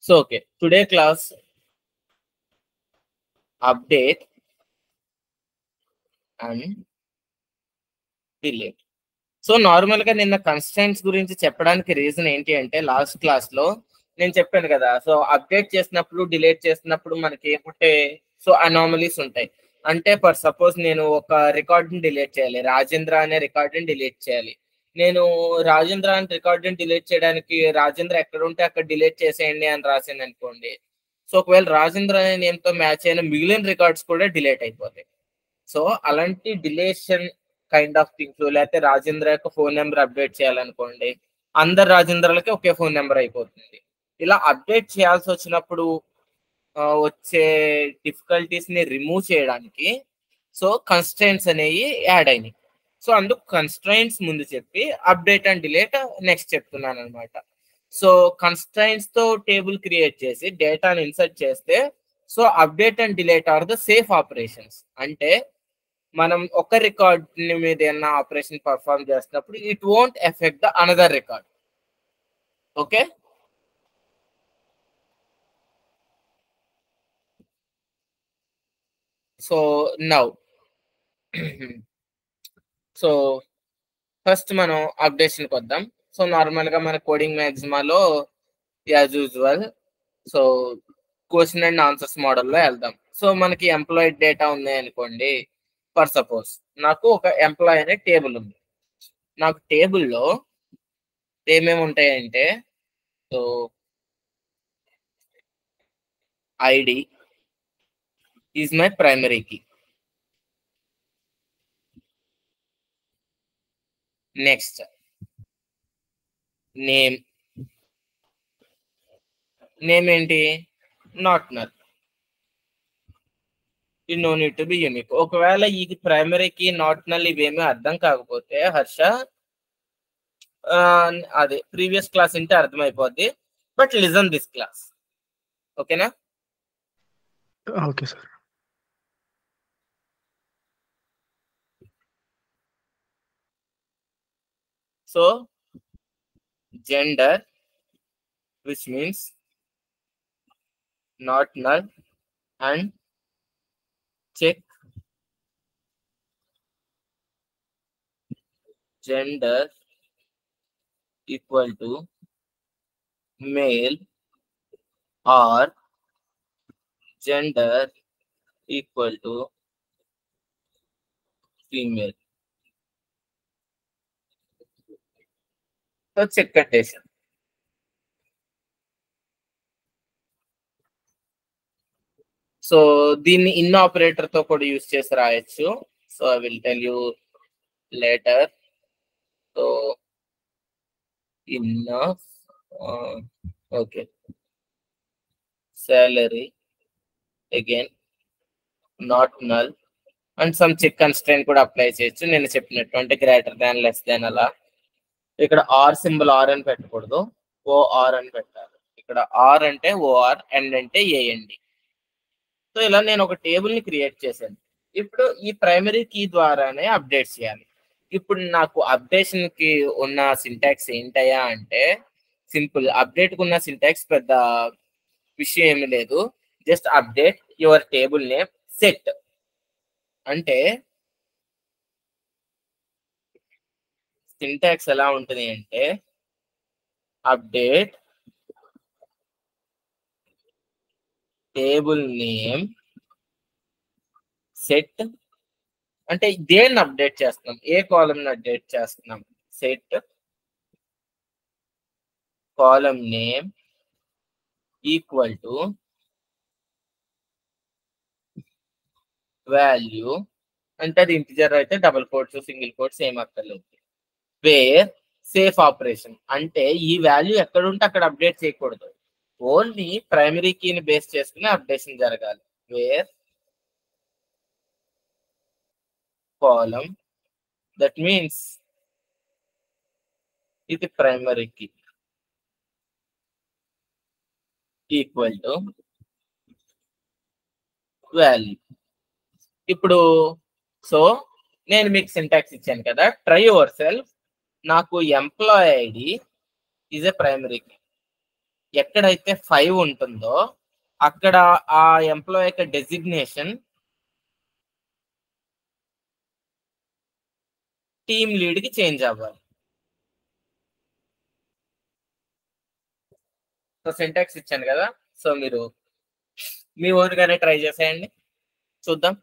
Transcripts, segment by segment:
So okay, today class update and delete. So normal గా నిన్న constants గురించి చెప్పడానికి రీజన్ ఏంటి అంటే లాస్ట్ క్లాస్ లో నేను చెప్పాను కదా. సో అప్డేట్ చేసినప్పుడు డిలీట్ చేసినప్పుడు మనకి ఏముంటే సో అనామలీస్ ఉంటాయి. అంటే ఫర్ సపోజ్ నేను ఒక రికార్డ్ని డిలీట్ చేయాలి, రాజేంద్ర అనే రికార్డ్ని డిలీట్ చేయాలి. నేను రాజేంద్ర అనే రికార్డ్ని డిలీట్ చేయడానికి రాజేంద్ర ఎక్కడ ఉంటే అక్కడ డిలీట్ చేసేయండి అని రాసాను అనుకోండి. సో ఒకవేళ రాజేంద్ర అనే నేమ్తో మ్యాచ్ అయిన మిగిలిన రికార్డ్స్ కూడా డిలీట్ అయిపోతాయి. సో అలాంటి డిలేషన్ కైండ్ ఆఫ్ థింగ్స్, లేకపోతే రాజేంద్ర యొక్క ఫోన్ నెంబర్ అప్డేట్ చేయాలనుకోండి, అందరు రాజేంద్రలకి ఒకే ఫోన్ నెంబర్ అయిపోతుంది. ఇలా అప్డేట్ చేయాల్సి వచ్చినప్పుడు వచ్చే డిఫికల్టీస్ ని రిమూవ్ చేయడానికి సో కన్స్ట్రైంట్స్ అనేవి యాడ్ అయినాయి. సో అందుకు కన్స్ట్రైంట్స్ ముందు చెప్పి అప్డేట్ అండ్ డిలీట్ నెక్స్ట్ చెప్తున్నాను అనమాట. సో కన్స్ట్రైంట్స్ తో టేబుల్ క్రియేట్ చేసి డేటాని ఇన్సర్ట్ చేస్తే so update and delete are the safe operations. అంటే మనం ఒక రికార్డ్ మీద ఏమన్నా ఆపరేషన్ పర్ఫార్మ్ చేస్తున్నప్పుడు it won't affect the another record. Okay, so now so first మనం అప్డేషన్కి వద్దాం. సో నార్మల్గా మన కోడింగ్ మ్యాక్సిమాలో as usual so question and answers మోడల్లో వెళ్దాం. సో మనకి ఎంప్లాయీ డేటా ఉంది అనుకోండి. ఫర్ సపోజ్ నాకు ఒక ఎంప్లాయీ అనే టేబుల్ ఉంది. నాకు టేబుల్లో ఏమేమి ఉంటాయంటే so ID is my primary key. Next name. Name ఏంటి? Not null. It no need to be unique. ఒకవేళ ఈ ప్రైమరీ కీ నాట్ నల్ ఇవేమీ అర్థం కాకపోతే హర్ష అదే ప్రీవియస్ క్లాస్ ఉంటే అర్థమైపోద్ది. బట్ లిజన్ దిస్ క్లాస్, ఓకేనా? Okay sir. So gender, which means not null, and check gender equal to male or gender equal to female. So check condition. So దీన్ని in operator తో కూడా use చేసి రాయొచ్చు. So I will tell you later. So in okay salary again not null and some check constraint కూడా apply చేయొచ్చు. నేను చెప్పినట్టు అంటే గ్రేటర్ దాన్ లెస్ దాన్ అలా. ఇక్కడ ఆర్ సింబల్ ఆర్ అని పెట్టకూడదు, ఓఆర్ అని పెట్టాలి. ఇక్కడ ఆర్ అంటే ఓఆర్, ఎండ్ అంటే ఏఎండి. సో ఇలా నేను ఒక టేబుల్ ని క్రియేట్ చేశాను. ఇప్పుడు ఈ ప్రైమరీ కీ ద్వారానే అప్డేట్ చేయాలి. ఇప్పుడు నాకు అప్డేషన్ కి ఉన్న సింటాక్స్ ఏంటయ్యా అంటే సింపుల్. అప్డేట్ కు ఉన్న సింటాక్స్ పెద్ద విషయం ఏమి లేదు. Just update your table name set. అంటే సింటాక్స్ ఎలా ఉంటుంది అంటే అప్డేట్ టేబుల్ నేమ్ సెట్. అంటే దేన్ని అప్డేట్ చేస్తున్నాం, ఏ కాలమ్ ని అప్డేట్ చేస్తున్నాం. Set column name equal to value. అంటే అది ఇంటిజర్ అయితే డబుల్ కోట్స్ సింగిల్ కోట్స్ ఏం అక్కర్లేదు. వేర్ సేఫ్ ఆపరేషన్ అంటే ఈ వాల్యూ ఎక్కడ ఉంటే అక్కడ అప్డేట్ చేయకూడదు, ఓన్లీ ప్రైమరీ కీని బేస్ చేసుకుని అప్డేషన్ జరగాలి. వేర్ కాలమ్, దట్ మీన్స్ ఇది primary key equal to value. ఇప్పుడు సో నేను మీకు సింటాక్స్ ఇచ్చాను కదా, ట్రై యువర్ సెల్ఫ్. నాకు employee ID is a primary key. ఎక్కడైతే 5 ఉంటుందో అక్కడ ఆ ఎంప్లాయ్ యొక్క డెసిగ్నేషన్ టీమ్ లీడ్ కి చేంజ్ అవ్వాలి. సో సింటాక్స్ ఇచ్చాను కదా, సో మీరు మీ ఓన్గానే ట్రై చేసేయండి, చూద్దాం.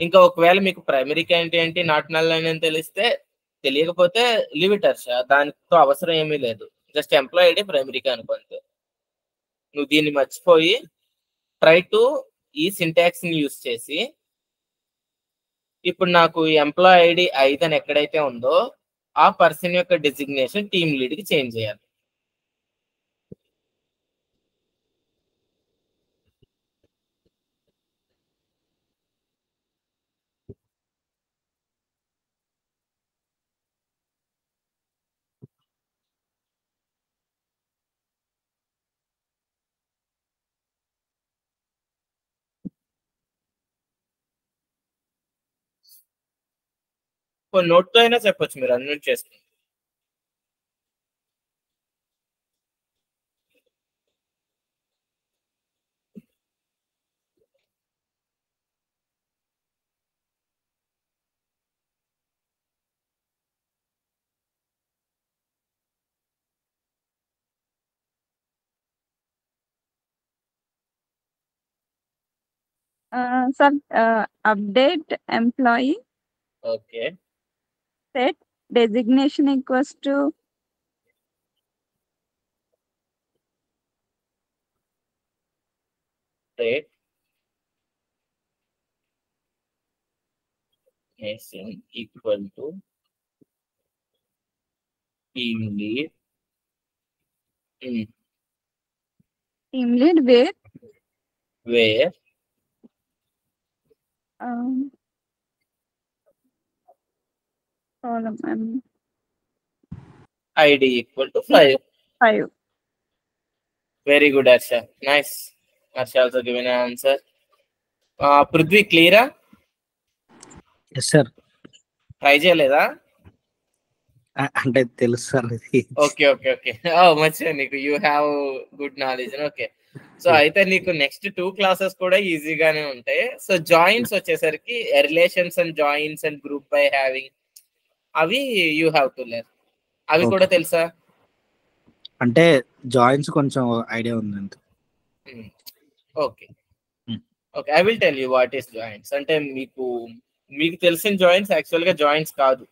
ఇంకా ఒకవేళ మీకు ప్రైమరీ ఏంటి నాట్ నల్ అని తెలిస్తే, తెలియకపోతే లీవ్ ఇట్ హర్ష, దానితో అవసరం ఏమీ లేదు. జస్ట్ ఎంప్లాయ్ ఐడి ప్రైమరీకి అనుకోండి. నువ్వు దీన్ని మర్చిపోయి ట్రై టు ఈ సింటాక్స్ ని యూస్ చేసి, ఇప్పుడు నాకు ఎంప్లాయ్ ఐడి 5 అని ఎక్కడైతే ఉందో ఆ పర్సన్ యొక్క డెసిగ్నేషన్ టీమ్ లీడ్ కి చేంజ్ చేయాలి. నోట్తో అయినా చెప్పొచ్చు, మీరు అన్మ్యూట్ చేసుకుని. Sir, update employee okay, set designation equals to rate nation equal to team lead team lead where where column ID equal to 5. 5. Very good Harsha, nice. Harsha also given answer. Prithvi క్లియరా? Yes sir. Try చేయలేదా? అంటే తెలుసు sir ఇది. Okay okay okay, మంచిగా, నీకు you have good knowledge. Okay, so అయితే నీకు next 2 classes కూడా ఈజీగానే ఉంటాయి. సో జాయిన్స్ వచ్చేసరికి relations and joins and group by having, అవి యూ హ్యావ్ టు లెర్న్. అవి కూడా తెలుసా? అంటే జాయిన్స్ కొంచెం ఐడియా ఉంది అంతే. Okay okay, I will tell you what is joins. అంటే మీకు తెలిసిన జాయిన్స్ యాక్చువల్ గా జాయిన్స్ కాదు.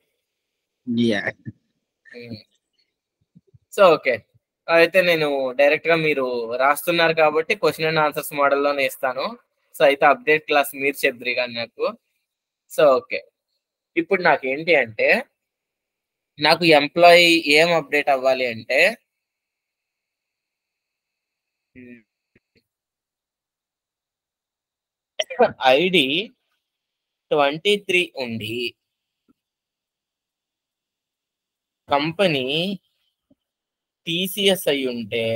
సో ఓకే, అయితే నేను డైరెక్ట్ గా మీరు రాస్తున్నారు కాబట్టి క్వశ్చన్ అండ్ ఆన్సర్స్ మోడల్లోనే ఇస్తాను. సో అయితే అప్డేట్ క్లాస్ మీరు చెప్తారు కానీ నాకు. సో ఓకే, ఇప్పుడు నాకు ఏంటి అంటే, నాకు ఎంప్లాయీ ఏం అప్డేట్ అవ్వాలి అంటే, ఐడి 23 ఉండి కంపెనీ టీసీఎస్ అయి ఉంటే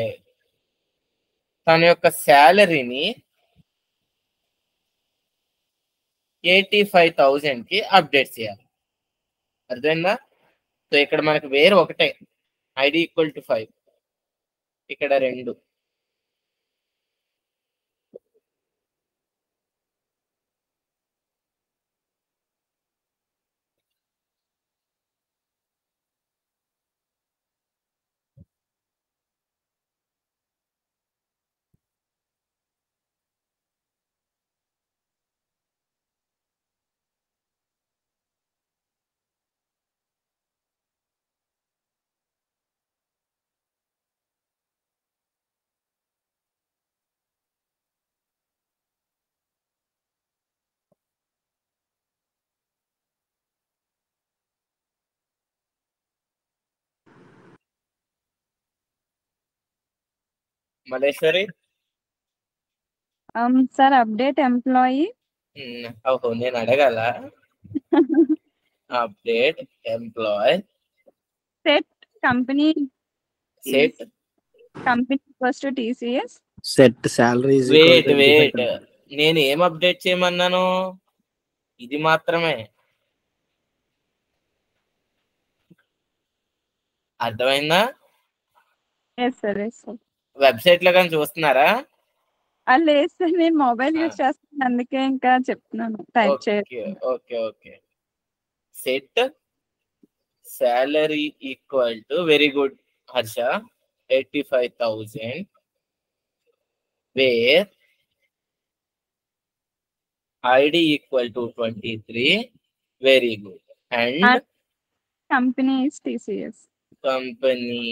తన యొక్క శాలరీని 85,000 కి అప్డేట్ చేయాలి. అర్థమైందా? సో ఇక్కడ మనకు వేరే ఒకటే, ఐడి ఈక్వల్ టు 5, ఇక్కడ 2. మల్లేశ్వరి, sir, update employee ఓహో నేను అడగాల. Update employee set company set equals to TCS. Set salary. Wait, నేను ఏం అప్డేట్ చేయమన్నాను? ఇది మాత్రమే. అర్థమైందా? Yes sir, yes sir. Website లో కానీ చూస్తున్నారా? లేదు సార్, నేను మొబైల్ యూజ్ చేస్తాను, అందుకే ఇంకా చెప్తున్నాను, టైప్ ఓకే చేయాలి. Okay okay. Set salary equal to, very good Harsha, 85,000, where ID equal to 23, very good, and company is TCS. company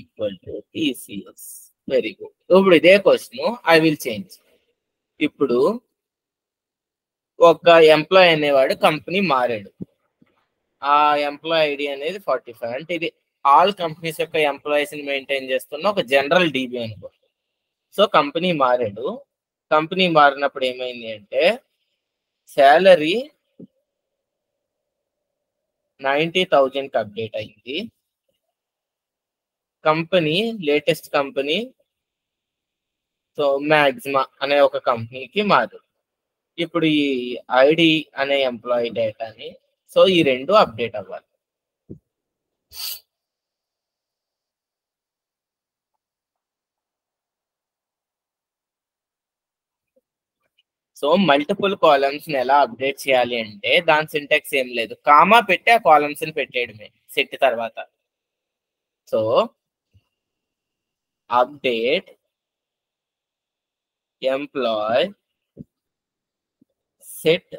equal to TCS, very good. ఇప్పుడు ఇదే క్వశ్చన్ ఐ విల్ చేంజ్. ఇప్పుడు ఒక employee అనేవాడు company మారాడు, ఆ employee ID అనేది 45, అంటే ఇది ఆల్ కంపెనీస్ యొక్క ఎంప్లాయీస్ ని మెయింటైన్ చేస్తున్న ఒక జనరల్ డీబీ అనుకో. సో కంపెనీ మారాడు, కంపెనీ మారినప్పుడు ఏమైంది అంటే శాలరీ 90,000 అప్డేట్ అయింది. Company latest company so Maxima అనే ఒక కంపెనీకి మారు. ఇప్పుడు ఈ ఐడి అనే ఎంప్లాయీ డేటాని సో ఈ రెండు అప్డేట్ అవ్వాలి. సో మల్టిపుల్ కాలమ్స్ ని ఎలా అప్డేట్ చేయాలి అంటే దాని సింటాక్స్ ఏం లేదు, కామా పెట్టి ఆ కాలమ్స్ ని పెట్టేయడమే సెట్ తర్వాత. So update employee set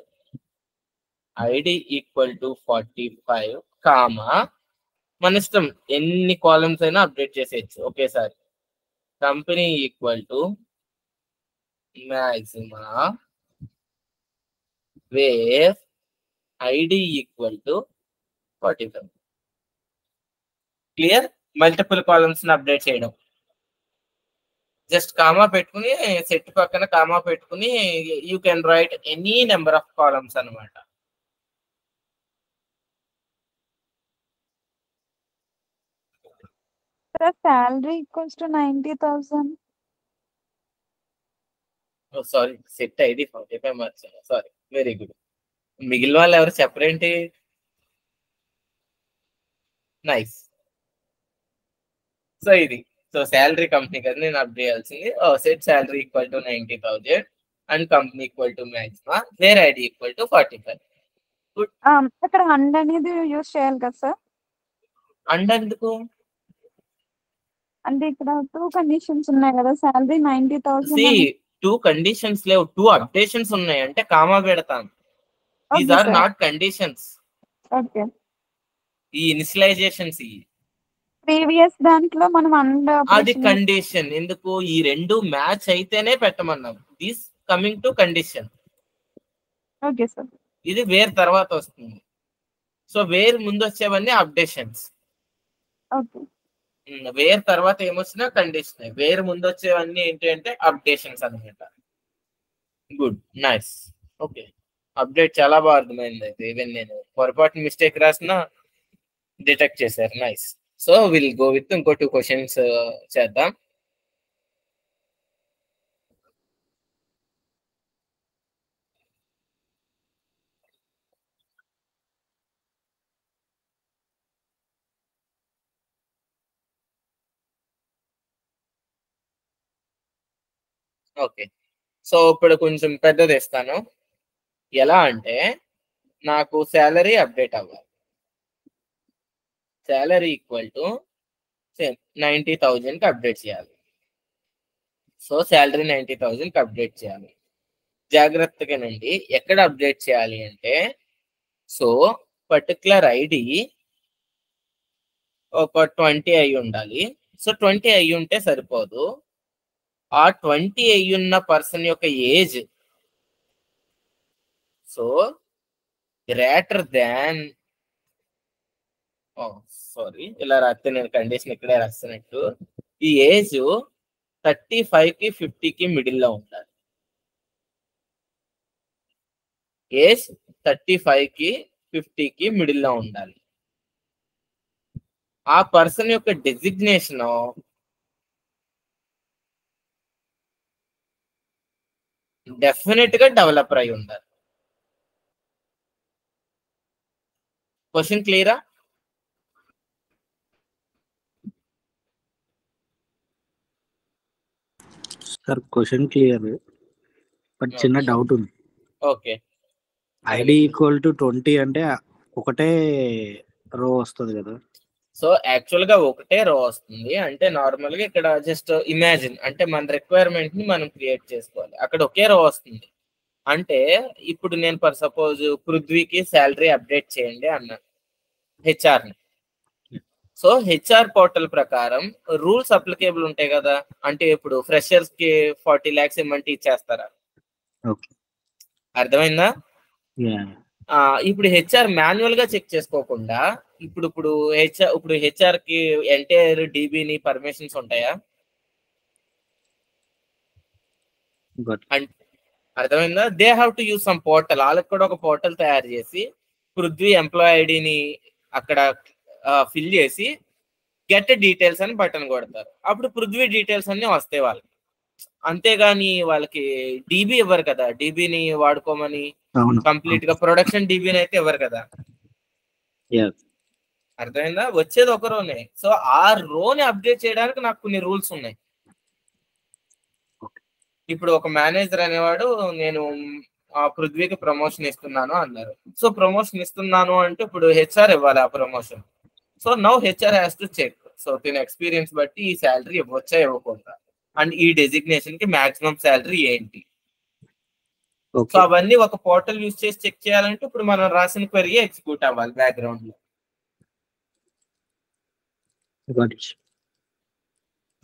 ID equal to 45, comma మన ఇష్టం ఎన్ని కాలమ్స్ అయినా అప్డేట్ చేసేయచ్చు ఒకేసారి. Company equal to Maxima where ID equal to 45. Clear? Multiple columns ని అప్డేట్ చేయడం, జస్ట్ కామా పెట్టుకుని సెట్ పక్కన కామా పెట్టుకుని you can write any number of columns అనమాట. Salary equals to 90,000. Sorry, set ID 45 మార్చాను, సారీ. Very good. మిగిలిన వాళ్ళు ఎవరు చెప్పరేంటి? నైస్. సో ఇది సో శాలరీ కంపెనీ కదా నేను అప్డేట్ చేయాల్సింది. Set salary equal to 90,000 and company equal to Maxima where ID equal to 45. అక్కడ అండ్ అనేది యూజ్ చేయాలి కదా సార్? అండ్ ఎందుకు? అంటే ఇక్కడ 2 కండిషన్స్ ఉన్నాయి కదా, శాలరీ 90,000. టూ కండిషన్స్ లేవు, 2 అప్డేషన్స్ ఉన్నాయి అంటే కామా పెడతాం. These are not conditions. Okay. ఈ ఇనిషియలైజేషన్స్ ప్రీవియస్ దాంట్లో మనం అండ్ అది కండిషన్. ఎందుకు? ఈ రెండు మ్యాచ్ అయితేనే పెట్టమన్నాం. This coming to condition. Okay sir. ఇది వేర్ తర్వాత వస్తుంది. సో వేర్ ముందు వచ్చేవన్నీ అప్డేషన్స్, ఓకే. వేర్ తర్వాత ఏమొచ్చినా కండిషన్. వేర్ ముందు వచ్చేవన్నీ ఏంటి అంటే అప్డేషన్స్ అనమాట. Good, nice. ఓకే, అప్డేట్ చాలా బాగా అర్థమైంది. అయితే ఈవెన్ నేను పొరపాటు మిస్టేక్ రాసిన డిటెక్ట్ చేశారు. Nice. So will go with ఇంకో 2 క్వశ్చన్స్ చేద్దాం. ఓకే, సో ఇప్పుడు కొంచెం పెద్దది ఇస్తాను. ఎలా అంటే నాకు శాలరీ అప్డేట్ అవ్వాలి. శాలరీ ఈక్వల్ టు సేమ్ 90,000కి అప్డేట్ చేయాలి. సో శాలరీ 90,000కి అప్డేట్ చేయాలి. జాగ్రత్తగానండి, ఎక్కడ అప్డేట్ చేయాలి అంటే సో పర్టికులర్ ఐడి ఒక 20 అయి ఉండాలి. సో 20 అయి ఉంటే సరిపోదు, ఆ 20 అయ్యున్న పర్సన్ యొక్క age so greater than, sorry ఇలా రాస్తే నేను కండిషన్ ఇక్కడే రాస్తున్నట్టు, ఈ ఏజ్ 35కి 50కి మిడిల్లో ఉండాలి. ఏజ్ 35కి 50కి మిడిల్లో ఉండాలి. ఆ పర్సన్ యొక్క డెసిగ్నేషన్ డెఫినెట్ గా డెవలపర్ అయి ఉండాలి. క్వశ్చన్ క్లియరా? సార్ క్వశ్చన్ క్లియర్, బట్ చిన్న ఓకే డౌట్ ఉంది. ఓకే ఐడి ఈక్వల్ టు 20 అంటే ఒకటే రో వస్తుంది కదా? సో యాక్చువల్ గా ఒకటే రో వస్తుంది. అంటే నార్మల్ గా ఇక్కడ జస్ట్ ఇమాజిన్, అంటే మన రిక్వైర్మెంట్ ని మనం క్రియేట్ చేసుకోవాలి. అక్కడ ఒకే రో వస్తుంది. అంటే ఇప్పుడు నేను ఫర్ సపోజ్ పృథ్వీకి శాలరీ అప్డేట్ చేయండి అన్నాను హెచ్ఆర్ ని. సో హెచ్ఆర్ పోర్టల్ ప్రకారం రూల్స్ అప్లికేబుల్ ఉంటాయి కదా. అంటే ఇప్పుడు ఫ్రెషర్స్ కి 40 lakhs ఇమ్మంటే ఇచ్చేస్తారా? ఓకే, అర్థమైందా? యా. ఇప్పుడు హెచ్ఆర్ మాన్యువల్ గా చెక్ చేసుకోకుండా ఇప్పుడు హెచ్ఆర్ కి ఎంటైర్ డీబీని పర్మిషన్స్ ఉంటాయా? బట్ అర్థమైందా? They have to use some portal. వాళ్ళకి కూడా ఒక పోర్టల్ తయారు చేసి పృథ్వీ ఎంప్లాయ్ ఐడిని అక్కడ ఫిల్ చేసి గెట్ డీటెయిల్స్ అని బటన్ కొడతారు. అప్పుడు పృథ్వీ డీటెయిల్స్ అన్ని వస్తాయి వాళ్ళకి. అంతేగాని వాళ్ళకి డీబీ ఇవ్వరు కదా, డీబీని వాడుకోమని కంప్లీట్ గా ప్రొడక్షన్ డీబీని అయితే ఇవ్వరు కదా. అర్థమైందా? వచ్చేది ఒక రోనే. సో ఆ రోని అప్డేట్ చేయడానికి నాకు కొన్ని రూల్స్ ఉన్నాయి. ఇప్పుడు ఒక మేనేజర్ అనేవాడు నేను పృథ్వీకి ప్రమోషన్ ఇస్తున్నాను అన్నారు. సో ప్రమోషన్ ఇస్తున్నాను అంటే ఇప్పుడు హెచ్ఆర్ ఇవ్వాలి ఆ promotion. So now HR has to check. So దీని ఎక్స్పీరియన్స్ బట్టి ఈ శాలరీ ఇవ్వచ్చా ఇవ్వకూడదా, అండ్ ఈ డెసిగ్నేషన్ కి మాక్సిమం శాలరీ ఏంటి. సో అవన్నీ ఒక పోర్టల్ యూజ్ చేసి చెక్ చేయాలంటే ఇప్పుడు మనం రాసిన క్వెరీ ఎగ్జిక్యూట్ అవ్వాలి బ్యాక్గ్రౌండ్ లో.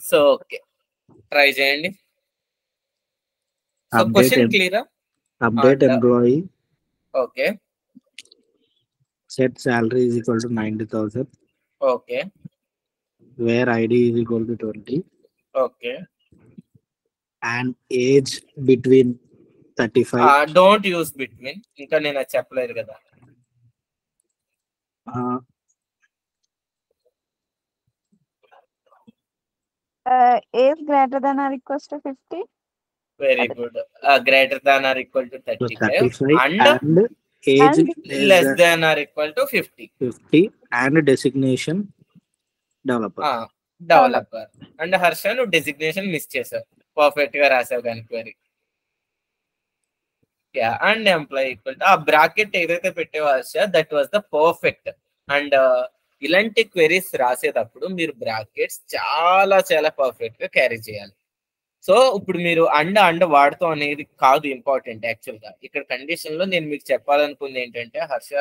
సో ఓకే, ట్రై చేయండి. సో క్వశ్చన్ క్లియరా? Update employee, okay, set salary is equal to 90,000, okay, where ID is equal to 20, okay. and age between 35. Don't use between, ఇంకా నేను అది చెప్పలేదు కదా. Age greater than or equals to 50. Very good. Greater than or equal to 35 and age less than or equal to 50 and designation developer. And Harsha నువ్వు designation miss చేసావు, perfect గా రాసావు కానీ query. And employee equal to ఆ bracket ఏదైతే పెట్టావో Harsha, that was the perfect. And ఇలాంటి queries రాసేటప్పుడు మీరు బ్రాకెట్స్ చాలా చాలా పర్ఫెక్ట్ గా క్యారీ చేయాలి. సో ఇప్పుడు మీరు అండ వాడతాం అనేది కాదు ఇంపార్టెంట్. యాక్చువల్ గా ఇక్కడ కండిషన్ లో నేను మీకు చెప్పాలనుకుంది ఏంటంటే హర్ష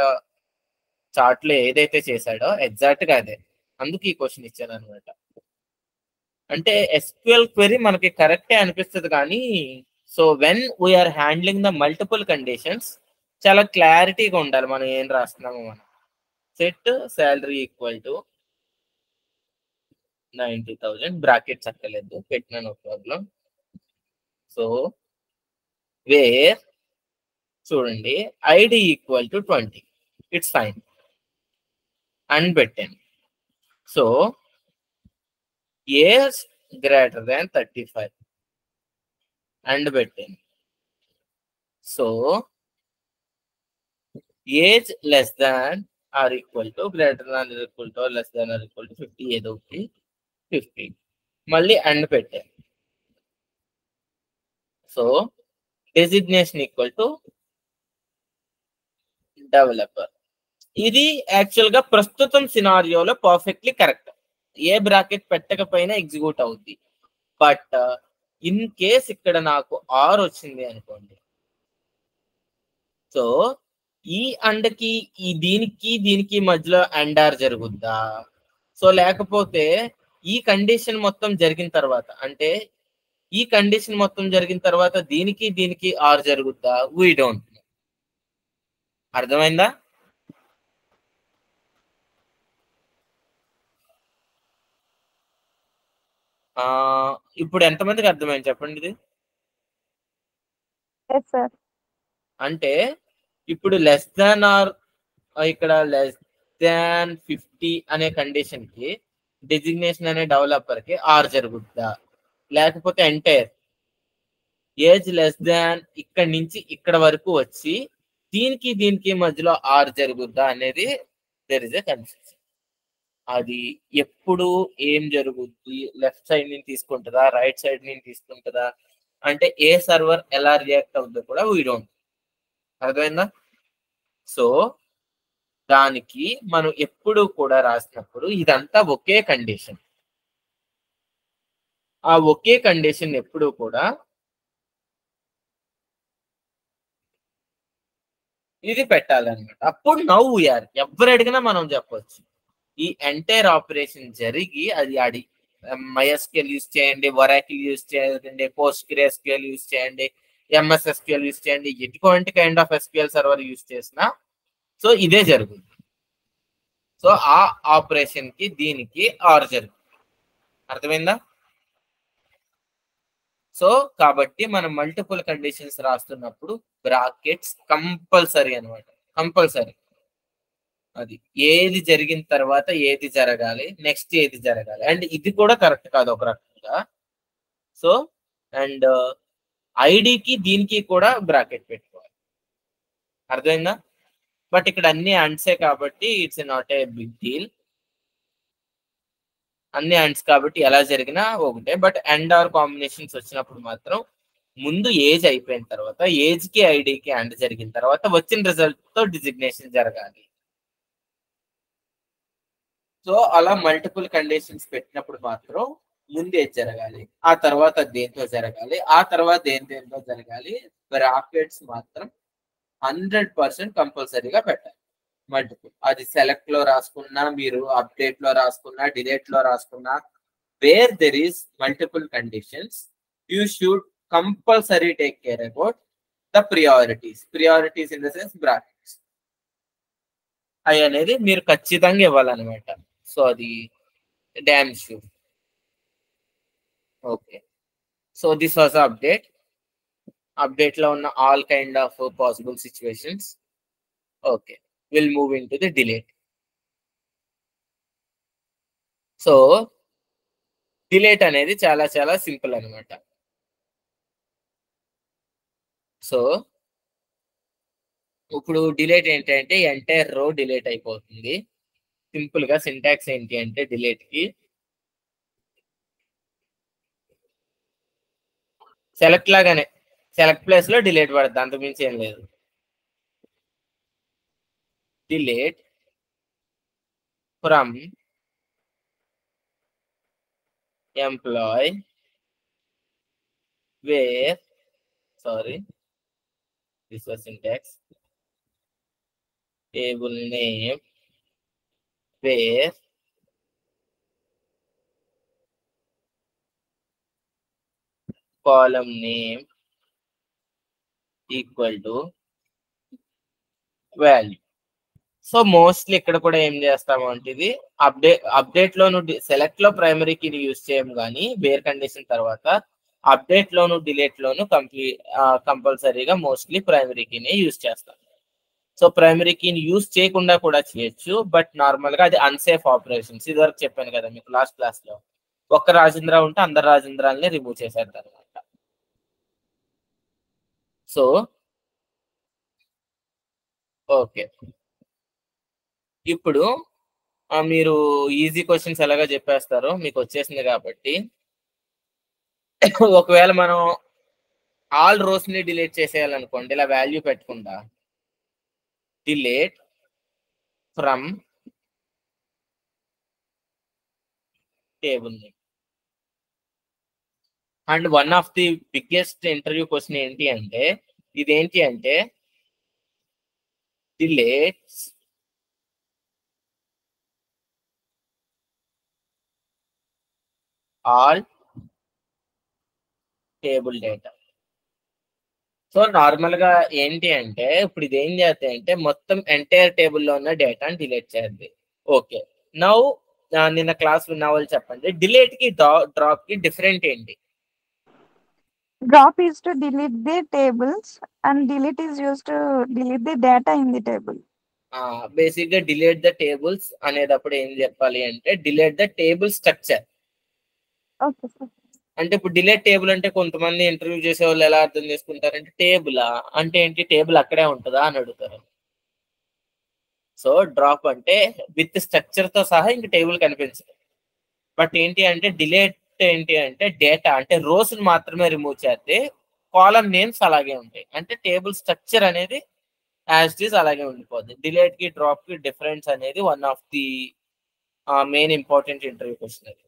చార్ట్ లో ఏదైతే చేశాడో ఎగ్జాక్ట్ గా అదే, అందుకు ఈ క్వశ్చన్ ఇచ్చాను అనమాట. అంటే ఎస్క్యూఎల్ క్వెరీ మనకి కరెక్టే అనిపిస్తుంది కానీ so when we are handling the multiple conditions చాలా క్లారిటీగా ఉండాలి మనం ఏం రాస్తున్నామో. మనం set salary equal to 90,000 brackets అక్కర్లేదు, పెట్టినా నో ప్రాబ్లం. సో వేర్ చూడండి ID equal to 20, it's fine and పెట్టాను. So age greater than 35 and పెట్టాను. So age less than or equal to greater than equal to less than or equal to 50 ఏదో ఒకటి 50 మళ్ళీ and పెట్టాను. So designation equal to developer. ఇది actual గా ప్రస్తుతం సినారియోలో perfectly correct. ఏ bracket పెట్టకపోయినా execute అవుద్ది. బట్ ఇన్ కేస్ ఇక్కడ నాకు ఆర్ వచ్చింది అనుకోండి, సో ఈ అండ్కి ఈ దీనికి మధ్యలో అండ్ ఆర్ జరుగుద్దా? సో లేకపోతే ఈ కండిషన్ మొత్తం జరిగిన తర్వాత, అంటే ఈ కండిషన్ మొత్తం జరిగిన తర్వాత దీనికి ఆర్ జరుగుద్దా? We don't. అర్థమైందా? ఇప్పుడు ఎంతమందికి అర్థమైంది చెప్పండి ఇది? అంటే ఇప్పుడు లెస్ దాన్ ఆర్ ఇక్కడ లెస్ దాన్ 50 అనే కండిషన్ కి డెసిగ్నేషన్ అనే డెవలపర్ కి ఆర్ జరుగుద్దా, లేకపోతే ఎంటైర్ ఏజ్ లెస్ దాన్ ఇక్కడ నుంచి ఇక్కడ వరకు వచ్చి దీనికి మధ్యలో ఆర్ జరుగుద్దా అనేది దేర్ ఇస్ ఎ కన్ఫ్యూజన్. అది ఎప్పుడు ఏం జరుగుద్ది, లెఫ్ట్ సైడ్ నుంచి తీసుకుంటుందా రైట్ సైడ్ నుంచి తీసుకుంటుందా అంటే ఏ సర్వర్ ఎలా రియాక్ట్ అవుతుందో కూడా వీ డోంట్. అర్థమైందా? సో దానికి మనం ఎప్పుడు కూడా రాసినప్పుడు ఇదంతా ఒకే కండిషన్. ఆ ఒకే కండిషన్ ఎప్పుడు కూడా ఇది పెట్టాలన్నమాట. అప్పుడు నౌ వీఆర్ ఎవరు అడిగినా మనం చెప్పొచ్చు ఈ ఎంటైర్ ఆపరేషన్ జరిగి అది MySQL యూజ్ చేయండి, Oracle యూజ్ చేయండి, PostgreSQL యూజ్ చేయండి, MS SQL యూజ్ చేయండి, ఎటువంటి kind of SQL server use చేసినా సో ఇదే జరుగుతుంది. సో ఆ ఆపరేషన్ కి దీనికి ఆర్ జరుగుతుంది. అర్థమైందా? సో కాబట్టి మనం మల్టిపుల్ కండిషన్స్ రాస్తున్నప్పుడు బ్రాకెట్స్ కంపల్సరీ అనమాట. కంపల్సరీ అది ఏది జరిగిన తర్వాత ఏది జరగాలి, నెక్స్ట్ ఏది జరగాలి. అండ్ ఇది కూడా కరెక్ట్ కాదు ఒక రకంగా. సో అండ్ ఐడికి దీనికి కూడా బ్రాకెట్ పెట్టుకోవాలి. అర్థమైందా? బట్ ఇక్కడ అన్ని అండ్సే కాబట్టి it's not a big deal. అన్ని అండ్స్ కాబట్టి ఎలా జరిగినా ఒకటే. బట్ అండ్ ఆర్ కాంబినేషన్స్ వచ్చినప్పుడు మాత్రం ముందు ఏజ్ అయిపోయిన తర్వాత ఏజ్ కి ఐడికి అండ్ జరిగిన తర్వాత వచ్చిన రిజల్ట్ తో డిజిగ్నేషన్ జరగాలి. సో అలా మల్టిపుల్ కండిషన్స్ పెట్టినప్పుడు మాత్రం ముందు ఏది జరగాలి, ఆ తర్వాత దేంతో జరగాలి, ఆ తర్వాత దేంతో జరగాలి. బ్రాకెట్స్ మాత్రం 100% కంపల్సరీగా పెట్టాలి. మల్టిపుల్ అది సెలెక్ట్ లో రాసుకున్నా, మీరు అప్డేట్ లో రాసుకున్నా, డిలీట్ లో రాసుకున్నా, where there is multiple conditions you should compulsory take care about the priorities in the sense brackets అవి అనేది మీరు ఖచ్చితంగా ఇవ్వాలన్నమాట. సో అది damn sure. Okay, so this was update లో ఉన్న all kind of possible situations. Okay, will move into the delete. So delete అనేది చాలా చాలా సింపుల్ అనమాట. సో ఇప్పుడు డిలీట్ ఏంటంటే ఎంటైర్ రో డిలీట్ అయిపోతుంది. సింపుల్ గా సింటాక్స్ ఏంటి అంటే డిలీట్ కి సెలెక్ట్ లాగానే సెలెక్ట్ ప్లేస్ లో డిలీట్ పడుతుంది, అంతకుమించి ఏం లేదు. Delete from employ where this was syntax, table name where column name equal to value. So mostly ఇక్కడ కూడా ఏం చేస్తాము అంటే ఇది అప్డేట్ లోను సెలెక్ట్ లో ప్రైమరీ కీని యూజ్ చేయము, కానీ వేర్ కండిషన్ తర్వాత అప్డేట్ లోను డిలీట్ లోను కంపల్సరీగా మోస్ట్లీ ప్రైమరీ కీని యూజ్ చేస్తాం. సో ప్రైమరీ కీని యూజ్ చేయకుండా కూడా చేయొచ్చు, బట్ నార్మల్ గా అది అన్సేఫ్ ఆపరేషన్స్. ఇది వరకు చెప్పాను కదా మీకు లాస్ట్ క్లాస్ లో. ఒక్క రాజేంద్ర ఉంటే అందరు రాజేంద్రాలని రిమూవ్ చేసేద్దాం అనమాట. సో ఓకే, ఇప్పుడు మీరు ఈజీ క్వశ్చన్స్ ఎలాగా చెప్పేస్తారో మీకు వచ్చేసింది కాబట్టి ఒకవేళ మనం ఆల్ రోస్ ని డిలీట్ చేసేయాలనుకోండి, ఇలా వాల్యూ పెట్టకుండా delete from table name. And one of the biggest interview question ఏంటి అంటే ఇదేంటి అంటే deletes all table data. So normal గా ఏంటి అంటే ఇప్పుడు ఇది ఏం చేస్తాయి అంటే మొత్తం ఎంటైర్ టేబుల్లో ఉన్న డేటాని డిలీట్ చేద్ది. ఓకే, నౌ నిన్న క్లాస్ విన్న వాళ్ళు చెప్పండి, డిలీట్ కి డ్రాప్ కి డిఫరెంట్ ఏంటి? Drop is to delete the tables and delete is used to delete the data in the table. Basic గా డిలీట్ ద టేబుల్స్ అనేటప్పుడు ఏం చెప్పాలి అంటే delete the table structure. Okay, sir. అంటే ఇప్పుడు డిలీట్ టేబుల్ అంటే కొంతమంది ఇంటర్వ్యూ చేసే వాళ్ళు ఎలా అర్థం చేసుకుంటారంటే టేబులా అంటే ఏంటి, టేబుల్ అక్కడే ఉంటుందా అని అడుగుతారు. సో డ్రాప్ అంటే విత్ స్ట్రక్చర్ తో సహా ఇంక టేబుల్ కనిపించదు. బట్ ఏంటి అంటే డిలీట్ ఏంటి అంటే డేటా అంటే రోస్ మాత్రమే రిమూవ్ చేస్తే కాలమ్ నేమ్స్ అలాగే ఉంటాయి. అంటే టేబుల్ స్ట్రక్చర్ అనేది యాజ్ ఇట్ ఈస్ అలాగే ఉండిపోద్ది. డిలేట్ కి డ్రాప్ కి డిఫరెన్స్ అనేది one of the main important interview question అది.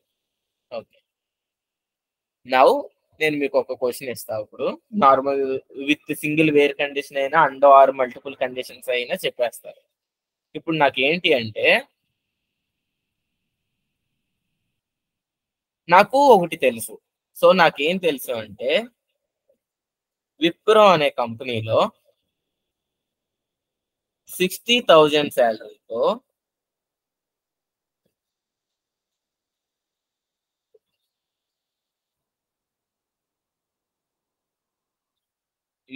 ఓకే, నౌ నేను మీకు ఒక క్వశ్చన్ ఇస్తాను. ఇప్పుడు normal with single where condition అయినా అండ్ ఆర్ మల్టిపుల్ కండిషన్స్ అయినా చెప్పేస్తారు. ఇప్పుడు నాకు ఏంటి అంటే నాకు ఒకటి తెలుసు. సో నాకేం తెలుసు అంటే విప్రో అనే కంపెనీలో 60,000 శాలరీతో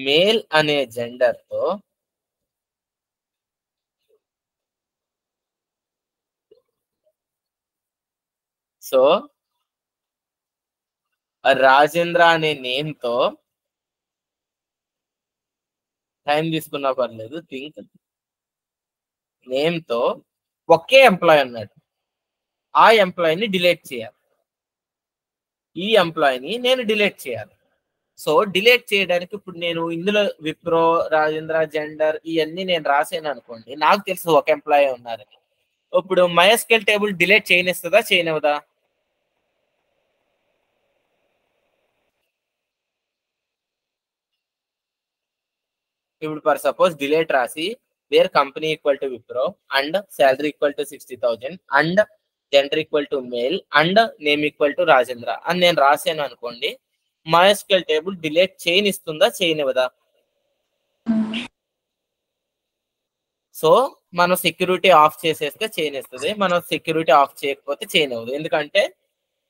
మేల్ అనే జెండర్ తో సో రాజేంద్ర అనే నేమ్ తో టైం తీసుకున్నా పర్లేదు, థింక్ నేమ్ తో ఒకే ఎంప్లాయ్ అన్నాడు. ఆ ఎంప్లాయీని డిలీట్ చేయాలి, ఈ ఎంప్లాయీని నేను డిలీట్ చేయాలి. సో డిలీట్ చేయడానికి ఇప్పుడు నేను ఇందులో విప్రో రాజేంద్ర జెండర్ ఇవన్నీ నేను రాసాను అనుకోండి, నాకు తెలుసు ఒక ఎంప్లాయీ ఉన్నారని. ఇప్పుడు MySQL టేబుల్ డిలీట్ చేయనిస్తుందా చేయనివ్వదా? ఇప్పుడు ఫర్ సపోజ్ డిలీట్ రాసి where company equal to Wipro and salary equal to 60,000 and gender equal to male and name equal to Rajendra అని నేను రాసాను అనుకోండి, MySQL టేబుల్ డిలీట్ చేయనిస్తుందా చేయనివ్వదా? సో మనం సెక్యూరిటీ ఆఫ్ చేసేస్తే చేయనిస్తుంది, మనం సెక్యూరిటీ ఆఫ్ చేయకపోతే చేయనివ్వదు. ఎందుకంటే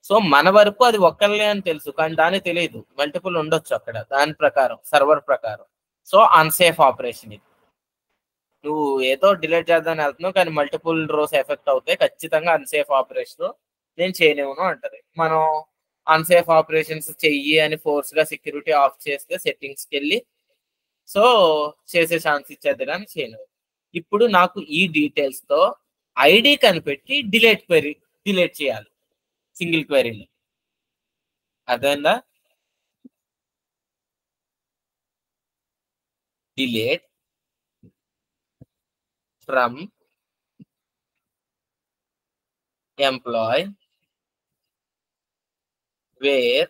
సో మన వరకు అది ఒక్కళ్ళే అని తెలుసు, కానీ దానికి తెలియదు మల్టిపుల్ ఉండొచ్చు అక్కడ దాని ప్రకారం సర్వర్ ప్రకారం. సో అన్సేఫ్ ఆపరేషన్ ఇది. నువ్వు ఏదో డిలీట్ చేద్దామని వెళ్తున్నావు కానీ మల్టిపుల్ రోస్ ఎఫెక్ట్ అవుతాయి, ఖచ్చితంగా అన్సేఫ్ ఆపరేషన్ నేను చేయనివ్వను అంటది. మనం అన్సేఫ్ ఆపరేషన్స్ చెయ్యి అని ఫోర్స్ గా సెక్యూరిటీ ఆఫ్ చేస్తే సెట్టింగ్స్కి వెళ్ళి సో చేసే ఛాన్స్ ఇచ్చేది కానీ చేయనివ్వదు. ఇప్పుడు నాకు ఈ డీటెయిల్స్ తో ఐడి కనిపెట్టి డిలీట్ చేయాలి సింగిల్ క్వెరీని. అర్థమైందా? Delete from employ where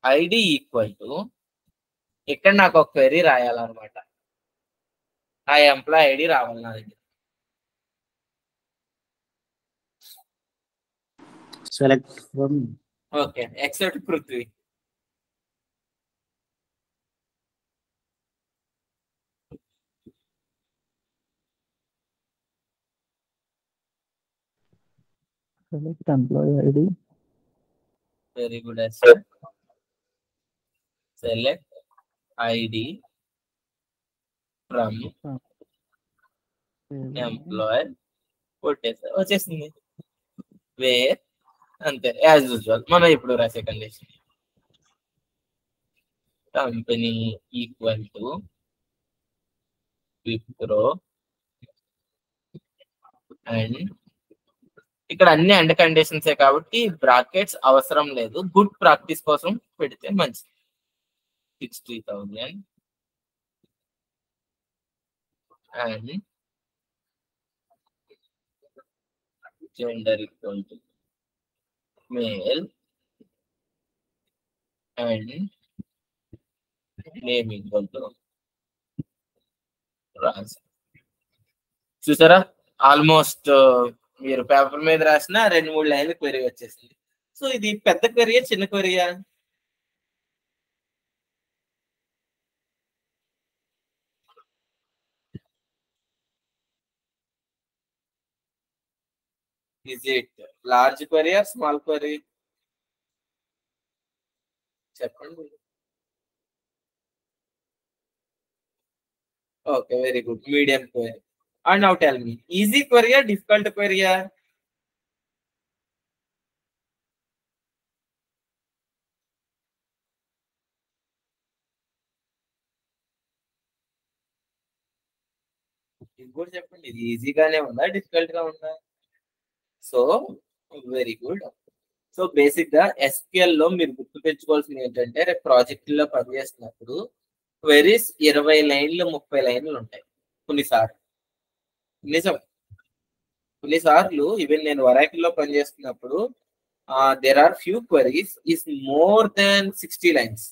ID equal to, ఇక్కడ నాకు ఒక క్వెరీ రాయాలన్నమాట, ఆ ఎంప్లాయ్ ఐడి రావాలి నా దగ్గర. Select from okay, except Prithvi. Select employee ID. Very good. Select ID from employee కొట్టేసా, వచ్చేసింది వేర్, అంతే యాజ్ యూజువల్ మనం ఇప్పుడు రాసే condition. Company equal to Wipro and ఇక్కడ అన్ని అండ్ కండిషన్సే కాబట్టి బ్రాకెట్స్ అవసరం లేదు, గుడ్ ప్రాక్టీస్ కోసం పెడితే మంచిది. 60,000 and gender equal to male and name equal to Raj. చూసారా, ఆల్మోస్ట్ మీరు పేపర్ మీద రాసిన 2-3 లైన్లు క్వెరీ వచ్చేసింది. సో ఇది పెద్ద క్వెరీయా చిన్న క్వెరీయా? Is it large query or small query? చెప్పండి. Okay, very good, medium query. And now tell me, easy query or difficult query? ఇది కూడా చెప్పండి, ఇది ఈజీగానే ఉందా డిఫికల్ట్ గా ఉందా? So very good. So basic గా SQL లో మీరు గుర్తు పెంచుకోవాల్సింది ఏంటంటే రేపు ప్రాజెక్టుల్లో పనిచేస్తున్నప్పుడు క్వెరీస్ 20 లైన్లు 30 లైన్లు ఉంటాయి కొన్నిసార్లు. నిజం, కొన్నిసార్లు ఈవెన్ నేను వరాకిల్లో పనిచేస్తున్నప్పుడు there are few queries is more than 60 lines.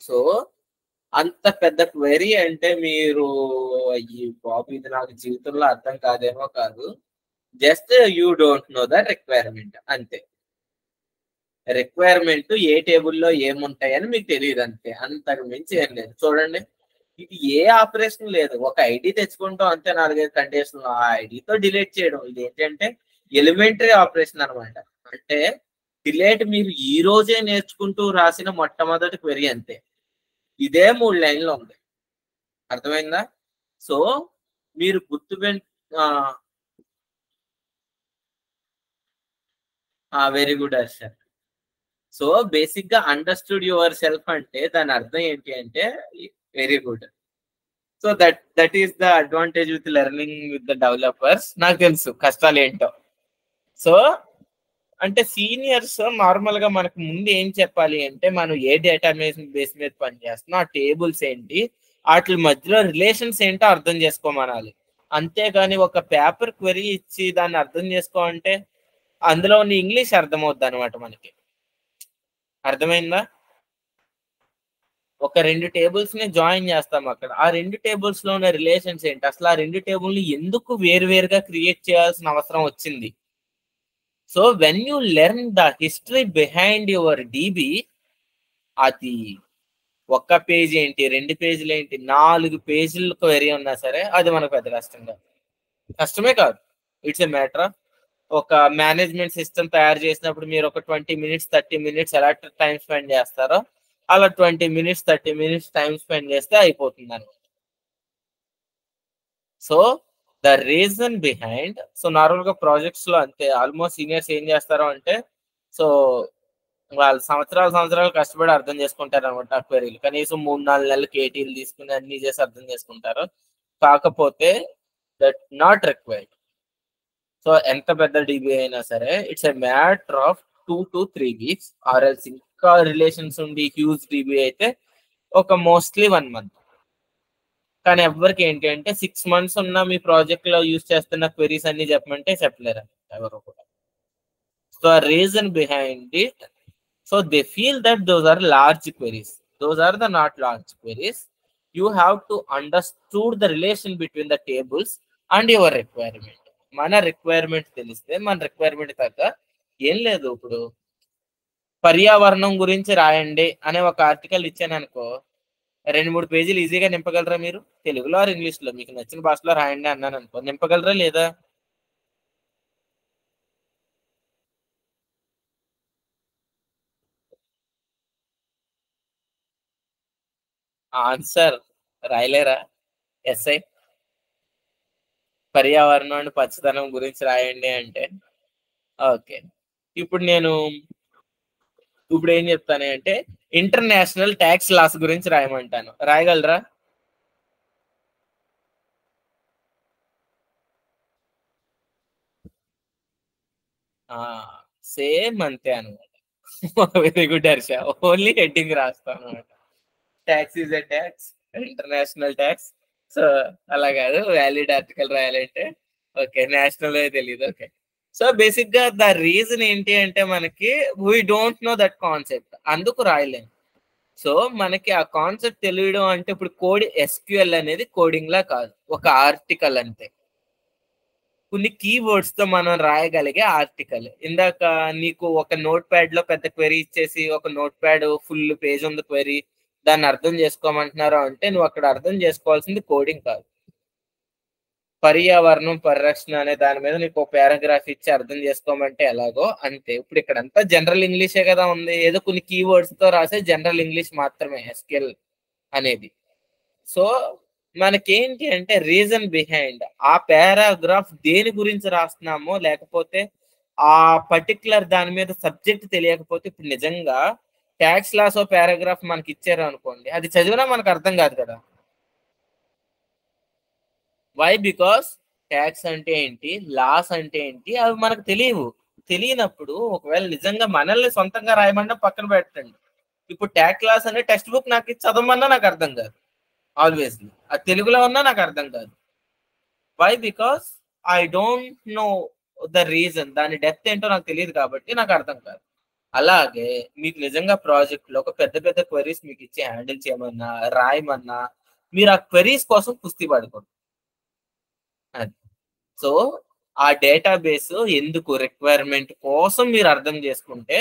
So అంత పెద్ద క్వెరీ అంటే మీరు ఈ బాబు ఇది నాకు జీవితంలో అర్థం కాదేమో కాదు. Just you don't know the requirement అంతే. రిక్వైర్మెంట్ ఏ టేబుల్లో ఏముంటాయని మీకు తెలియదు అంతే, అంతకు మించి ఏం లేదు. చూడండి, ఇది ఏ ఆపరేషన్ లేదు, ఒక ఐడి తెచ్చుకుంటాం అంతే, 4-5 కండిషన్ ఆ ఐడితో డిలీట్ చేయడం. ఇది ఏంటంటే ఎలిమెంటరీ ఆపరేషన్ అనమాట. అంటే డిలీట్ మీరు ఈ రోజే నేర్చుకుంటూ రాసిన మొట్టమొదటి క్వెరీ అంతే. ఇదే 3 లైన్లో ఉంది. అర్థమైందా? సో మీరు very good Harsha. So basic గా అండర్స్టూడ్ యువర్ సెల్ఫ్ అంటే దాని అర్థం ఏంటి అంటే very good. So that is the advantage with learning with the developers. నాకు తెలుసు కష్టాలు ఏంటో. సో అంటే సీనియర్స్ నార్మల్ గా మనకు ముందు ఏం చెప్పాలి అంటే మనం ఏ డేటా బేస్ మీద పనిచేస్తున్నాం, ఆ టేబుల్స్ ఏంటి, వాటి మధ్యలో రిలేషన్స్ ఏంటో అర్థం చేసుకోమనాలి. అంతేగాని ఒక పేపర్ క్వెరీ ఇచ్చి దాన్ని అర్థం చేసుకోవాలంటే అందులో ఉన్న ఇంగ్లీష్ అర్థమవుద్ది అనమాట మనకి. అర్థమైందా? ఒక 2 టేబుల్స్ ని జాయిన్ చేస్తాం అక్కడ, ఆ 2 టేబుల్స్ లో ఉన్న రిలేషన్స్ ఏంటి, అసలు ఆ 2 టేబుల్ ని ఎందుకు వేరువేరుగా క్రియేట్ చేయాల్సిన అవసరం వచ్చింది. So when you learn the history behind your DB, అది ఒక్క పేజీ ఏంటి, 2 పేజీలు ఏంటి, 4 పేజీలు క్వెరీ ఉన్నా సరే అది మనకు పెద్ద కష్టమే కాదు. ఇట్స్ ఎ మ్యాటర్ ఆఫ్ ఒక మేనేజ్మెంట్ సిస్టమ్ తయారు చేసినప్పుడు మీరు ఒక 20 minutes 30 minutes ఎలా టైం స్పెండ్ చేస్తారో అలా 20 minutes 30 minutes టైం స్పెండ్ చేస్తే అయిపోతుంది అనమాట. So the reason behind, so normal గా ప్రాజెక్ట్స్ లో అంతే, ఆల్మోస్ట్ సీనియర్స్ ఏం చేస్తారో అంటే సో వాళ్ళు సంవత్సరాలు కష్టపడి అర్థం చేసుకుంటారు అనమాట ఆ క్వెరీలు. కనీసం 3-4 నెలలు కేటీలు తీసుకుని అన్ని చేసి అర్థం చేసుకుంటారు. కాకపోతే దట్ నాట్ రిక్వైర్డ్. సో ఎంత పెద్ద DB అయినా సరే it's a matter of 2 to 3 weeks, or else ఇంకా రిలేషన్స్ ఉండి హ్యూజ్ DB అయితే ఒక మోస్ట్లీ 1 month. కానీ ఎవరికి ఏంటి అంటే 6 months ఉన్న మీ ప్రాజెక్ట్ లో యూజ్ చేస్తున్న క్వెరీస్ అన్ని చెప్పమంటే చెప్పలేరు ఎవరు కూడా. So reason behind it, so they feel that those are large queries. Those are the not large queries. You have to understood the relation between the tables and your requirement. మన requirement తెలిస్తే మన requirement తగ్గ ఏం లేదు. ఇప్పుడు పర్యావరణం గురించి రాయండి అనే ఒక ఆర్టికల్ ఇచ్చాను అనుకో, 2-3 పేజీలు ఈజీగా నింపగలరా మీరు? తెలుగులో ఆర్ ఇంగ్లీష్ లో మీకు నచ్చిన భాషలో రాయండి అన్నాను అనుకో, నింపగలరా లేదా? ఆన్సర్ రాయలేరా? ఎస్ఐ పర్యావరణం అండ్ పచ్చదనం గురించి రాయండి అంటే ఓకే. ఇప్పుడు ఏం చెప్తాను అంటే ఇంటర్నేషనల్ ట్యాక్స్ లాస్ గురించి రాయమంటాను, రాయగలరా? సేమ్ అంతే అనమాట. Very good Harsha, only heading రాస్తాను అనమాట. Tax is a tax, international tax. So అలా కాదు, వ్యాలిడ్ ఆర్టికల్ రాయాలంటే ఓకే, నేషనల్ తెలియదు. ఓకే, సో బేసిక్ గా ద రీజన్ ఏంటి అంటే మనకి we don't know that concept, అందుకు రాయలేము. సో మనకి ఆ కాన్సెప్ట్ తెలియడం అంటే ఇప్పుడు SQL అనేది కోడింగ్ లా కాదు, ఒక ఆర్టికల్ అంతే. కొన్ని కీవర్డ్స్ తో మనం రాయగలిగే ఆర్టికల్. ఇందాక నీకు ఒక నోట్ ప్యాడ్ లో పెద్ద క్వెరీ ఇచ్చేసి ఒక నోట్ ప్యాడ్ ఫుల్ పేజ్ ఉంది క్వెరీ, దాన్ని అర్థం చేసుకోమంటున్నారు అంటే నువ్వు అక్కడ అర్థం చేసుకోవాల్సింది కోడింగ్ కాదు, పర్యావరణం పరిరక్షణ అనే దాని మీద నీకు ఒక పారాగ్రాఫ్ ఇచ్చి అర్థం చేసుకోమంటే ఎలాగో అంతే. ఇప్పుడు ఇక్కడ అంతా జనరల్ ఇంగ్లీషే కదా ఉంది, ఏదో కొన్ని కీవర్డ్స్ తో రాసే జనరల్ ఇంగ్లీష్ మాత్రమే SQL అనేది. సో మనకేంటి అంటే రీజన్ బిహైండ్ ఆ పారాగ్రాఫ్ దేని గురించి రాస్తున్నామో, లేకపోతే ఆ పర్టికులర్ దాని మీద సబ్జెక్ట్ తెలియకపోతే, ఇప్పుడు నిజంగా ట్యాక్స్ లాస్ పారాగ్రాఫ్ మనకి ఇచ్చారు అనుకోండి, అది చదివినా మనకు అర్థం కాదు కదా. వై? బికాస్ ట్యాక్స్ అంటే ఏంటి, లాస్ అంటే ఏంటి, అవి మనకు తెలియనప్పుడు ఒకవేళ నిజంగా మనల్ని సొంతంగా రాయమన్నా పక్కన పెట్టండి. ఇప్పుడు ట్యాక్స్ లాస్ అనే టెక్స్ట్ బుక్ నాకు ఇచ్చి చదవమన్నా నాకు అర్థం కాదు. ఆల్వేస్ అది తెలుగులో ఉన్నా నాకు అర్థం కాదు. Why? Because I don't know the reason, దాని డెప్త్ ఏంటో నాకు తెలియదు కాబట్టి నాకు అర్థం కాదు. అలాగే మీకు నిజంగా ప్రాజెక్ట్ లో ఒక పెద్ద పెద్ద క్వెరీస్ మీకు ఇచ్చి హ్యాండిల్ చేయమన్నా రాయమన్నా మీరు ఆ క్వెరీస్ కోసం కుస్తీ పడుకోండి. అది సో ఆ డేటాబేస్ ఎందుకు రిక్వైర్మెంట్ కోసం మీరు అర్థం చేసుకుంటే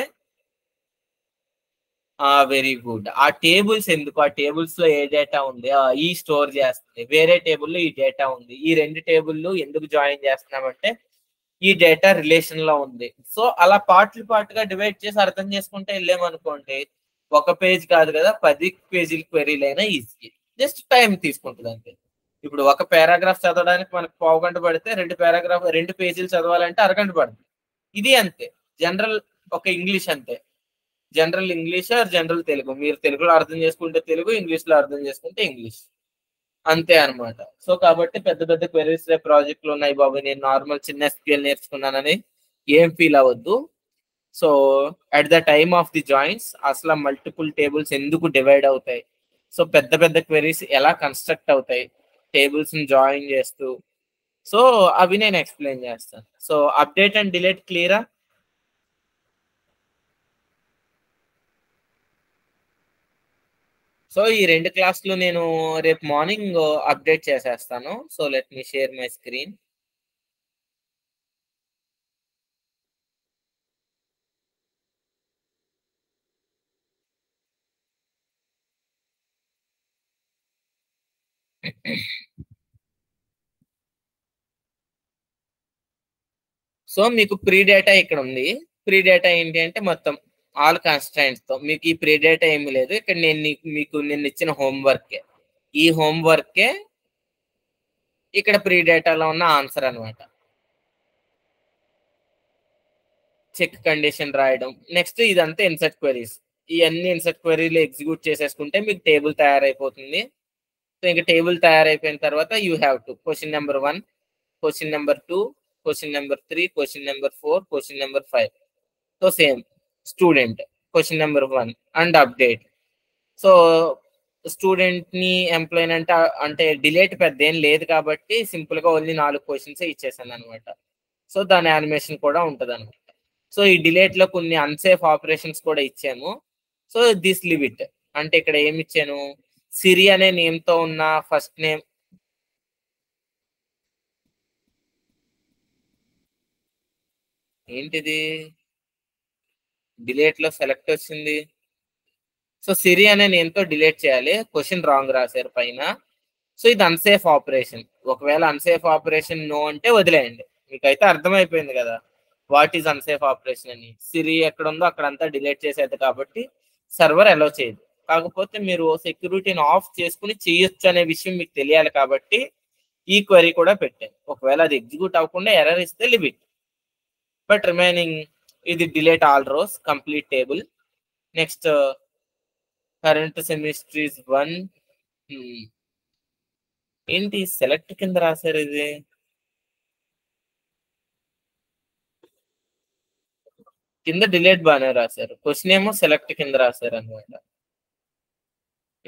వెరీ గుడ్. ఆ టేబుల్స్ ఎందుకు, ఆ టేబుల్స్ లో ఏ డేటా ఉంది, ఈ స్టోర్ చేస్తుంది, వేరే టేబుల్లో ఈ డేటా ఉంది, ఈ రెండు టేబుల్లు ఎందుకు జాయిన్ చేస్తున్నామంటే ఈ డేటా రిలేషన్ లో ఉంది. సో అలా పార్ట్గా డివైడ్ చేసి అర్థం చేసుకుంటే వెళ్ళామనుకోండి, ఒక పేజ్ కాదు కదా 10 పేజీల క్వెరీలైనా ఈజీ. జస్ట్ టైం తీసుకుంటుంది అంతే. ఇప్పుడు ఒక పారాగ్రాఫ్ చదవడానికి మనకు పావు గంట పడితే 2 పేజీలు చదవాలంటే అరగంట పడుతుంది. ఇది అంతే. జనరల్ ఒక ఇంగ్లీష్ అంతే. General English or general Telugu, మీరు తెలుగులో అర్థం చేసుకుంటే తెలుగు, ఇంగ్లీష్ లో అర్థం చేసుకుంటే ఇంగ్లీష్, అంతే అనమాట. సో కాబట్టి పెద్ద పెద్ద క్వెరీస్ ప్రాజెక్టులు ఉన్నాయి బాబు, నేను నార్మల్ చిన్న SQL నేర్చుకున్నానని ఏం ఫీల్ అవ్వద్దు. So at the time of the joins అసలు మల్టిపుల్ టేబుల్స్ ఎందుకు డివైడ్ అవుతాయి, సో పెద్ద పెద్ద క్వెరీస్ ఎలా కన్స్ట్రక్ట్ అవుతాయి టేబుల్స్ ని జాయిన్ చేస్తూ, సో అవి నేను ఎక్స్ప్లెయిన్ చేస్తాను. సో అప్డేట్ అండ్ డిలీట్ క్లియరా? సో ఈ 2 క్లాసులు నేను రేపు మార్నింగ్ అప్డేట్ చేసేస్తాను. So let me share my screen. So మీకు ప్రీ డేటా ఇక్కడ ఉంది. ప్రీ డేటా ఏంటి అంటే మొత్తం ఆల్ కాన్స్టెంట్స్ తో మీకు ఈ ప్రీ డేటా ఏమీ లేదు. ఇక్కడ మీకు నిన్న ఇచ్చిన హోంవర్కే, ఈ హోంవర్కే ఇక్కడ ప్రీ డేటాలో ఉన్న ఆన్సర్ అనమాట. చెక్ కండిషన్ రాయడం, నెక్స్ట్ ఇదంతా ఇన్సర్ట్ క్వెరీస్. ఇవన్నీ ఇన్సర్ట్ క్వెరీలు ఎగ్జిక్యూట్ చేసేసుకుంటే మీకు టేబుల్ తయారైపోతుంది. సో ఇంకా టేబుల్ తయారైపోయిన తర్వాత you have to question number 1, question number 2, question number 3, question number 4, question number 5. So same student question number 1 and update. So student ని employee అంటే delete పెద్ద ఏం లేదు కాబట్టి సింపుల్ గా ఓన్లీ 4 క్వశ్చన్స్ ఇచ్చేసాను అనమాట. సో దాని యానిమేషన్ కూడా ఉంటది అనమాట. సో ఈ డిలేట్ లో కొన్ని అన్సేఫ్ ఆపరేషన్స్ కూడా ఇచ్చాము. సో దిస్ లిమిట్ అంటే ఇక్కడ ఏమి ఇచ్చాను, సిరి అనే నేమ్ తో ఉన్న ఫస్ట్ నేమ్ ఏంటిది, డిలేట్ లో సెలెక్ట్ వచ్చింది. సో సిరి అనే నేమ్ తో డిలేట్ చేయాలి, క్వశ్చన్ రాంగ్ రాశారు పైన. సో ఇది అన్సేఫ్ ఆపరేషన్. ఒకవేళ అన్సేఫ్ ఆపరేషన్ నో అంటే వదిలేయండి. మీకైతే అర్థమైపోయింది కదా వాట్ ఈజ్ అన్సేఫ్ ఆపరేషన్ అని. సిరి ఎక్కడ ఉందో అక్కడంతా డిలీట్ చేసేది కాబట్టి సర్వర్ అలౌ చేయదు. కాకపోతే మీరు సెక్యూరిటీని ఆఫ్ చేసుకుని చేయొచ్చు అనే విషయం మీకు తెలియాలి కాబట్టి ఈ క్వెరీ కూడా పెట్టాను. ఒకవేళ అది ఎగ్జిక్యూట్ అవ్వకుండా ఎర్రర్ ఇస్తే లిమిట్, బట్ రిమైనింగ్ ఇది delete all rows complete table. Next current semesters 1 ఏంటి సెలెక్ట్ కింద రాశారు, ఇది కింద డిలీట్ బాగానే రాశారు, క్వశ్చన్ ఏమో సెలెక్ట్ కింద రాశారు అనమాట.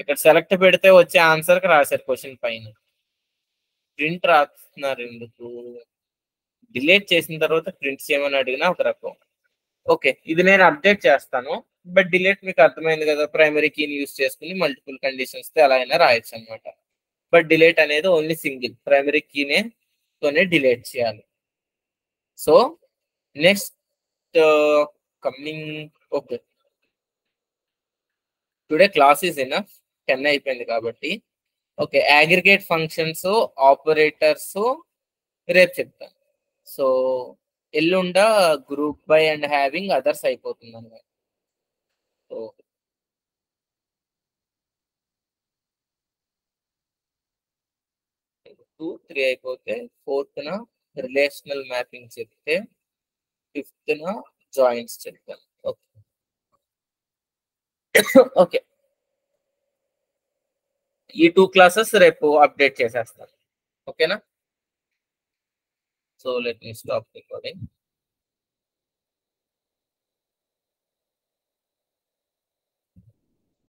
ఇక్కడ సెలెక్ట్ పెడితే వచ్చే ఆన్సర్ కి రాశారు క్వశ్చన్ పైన. ప్రింట్ రాస్తున్నారు ఎందుకు, డిలీట్ చేసిన తర్వాత ప్రింట్ చేయమని అడిగినా ఒక రకం. ఓకే ఇది నేను అప్డేట్ చేస్తాను, బట్ డిలీట్ మీకు అర్థమైంది కదా, ప్రైమరీ కీని యూస్ చేసుకుని మల్టిపుల్ కండిషన్స్ తో ఎలా అయినా రాయొచ్చు అనమాట. బట్ డిలీట్ అనేది ఓన్లీ సింగిల్ ప్రైమరీ కీనే తోనే డిలీట్ చేయాలి. So next coming, okay today class is enough, 10 అయిపోయింది కాబట్టి. ఓకే అగ్రిగేట్ ఫంక్షన్స్ ఆపరేటర్స్ రేపు చెప్తాను. సో ఎల్లుండ group by and having others అయిపోతుంది అనమాట. సో 2, 3 అయిపోతే 4th రిలేషనల్ మ్యాపింగ్ చెప్తే 5th జాయింట్స్ చెప్తాను. ఓకే ఓకే ఈ 2 క్లాసెస్ రేపు అప్డేట్ చేసేస్తాను. ఓకేనా? So let me stop recording.